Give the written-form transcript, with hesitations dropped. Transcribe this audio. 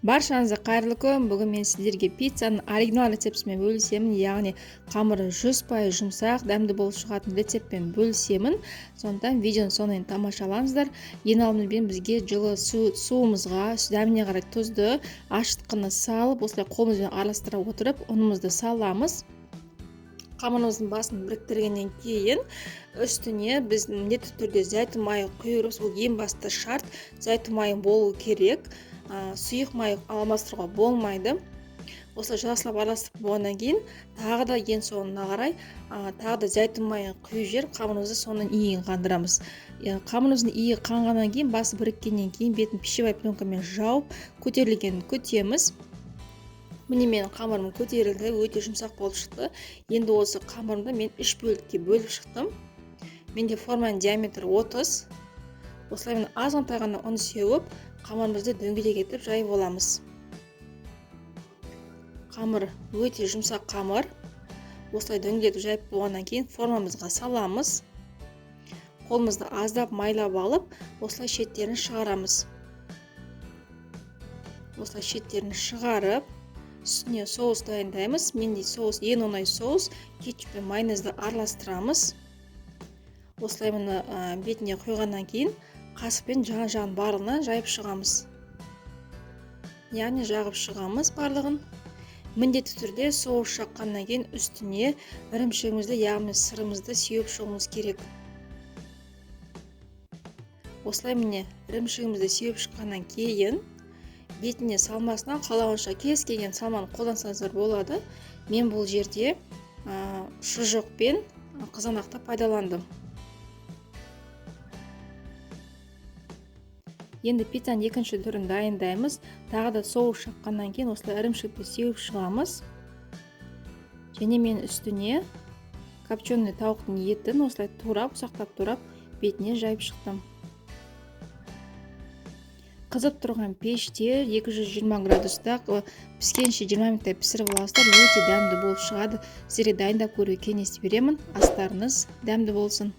Баршаңызға қайырлы күн. Бүгін мен сіздерге пиццаның оригинал рецептімен бөлісемін. Яғни қамыры 100% жұмсақ, дәмді болып шығатын рецептпен бөлісемін. Сондықтан видеоны сонымен тамашалаңыздар. Ең алдымен бізге жылы суымызға дәміне қарай тұзды, ашытқыны салып, осылай қолымызбен араластыра отырып, ұнымызды саламыз. Қамырымыздың басын біріктіргеннен кейін үстіне біз міндетті түрде зәйтүн майы құйырыз. Бұл ең басты шарт. Зәйтүн майы болу керек. Сұйық май алмастыруға болмайды. Осылай жақсылап араластырып болғаннан кейін тағы да ең соңына қарай тағы да зәйтүн майын құйып жіберіп қамырымызды соның иігін қандырамыз. Қамырымыздың иігі қанғаннан кейін, басы біріккеннен кейін бетін пищевой пленкамен жауып көтерілгенін күтеміз. Міне менің қамырым көтерілді, өте жұмсақ болып шықты. Енді осы қамырымды мен 3 бөлікке бөліп шықтым. Менде форманың диаметрі 30. Осылай мен азғантай ғана ұн сеуіп, қамырымызды дөңгелек етіп жайып аламыз. Қамыр өте жұмсақ қамыр. Осылай дөңгелетіп жайып болғаннан кейін формамызға саламыз. Қолымызды аздап майлап алып, осылай шеттерін шығарамыз. Осылай шеттерін шығарып, үстіне соус дайындаймыз. Менде соус ең оңай соус, кетчуп пен майонезді араластырамыз. Осылай мұны бетіне құйғаннан кейін қасықпен жан-жағын барлығынан жайып шығамыз. Яғни жағып шығамыз барлығын. Міндетті түрде соус жаққаннан кейін үстіне ірімшігімізді, яғни сырымызды сеуіп шығуымыз керек. Осылай міне ірімшігімізді сеуіп шыққаннан кейін бетіне салмасынан қалауынша кез келген салманы қолдансаңыздар болады. Мен бұл жерде шұжық пен қызанақты пайдаландым. Енді пиццаның екінші түрін дайындаймыз. Тағы да соус жаққаннан кейін осылай ірімшікті сеуіп шығамыз. Және мен үстіне копченый тауықтың етін осылай ұсақтап турап бетіне жайып шықтым. Қызып тұрған пеште 220 градуста піскенше 20 минуттай пісіріп аласыздар. Өте дәмді болып шығады. Сіздерге дайындап көруге кеңес беремін. Астарыңыз дәмді болсын.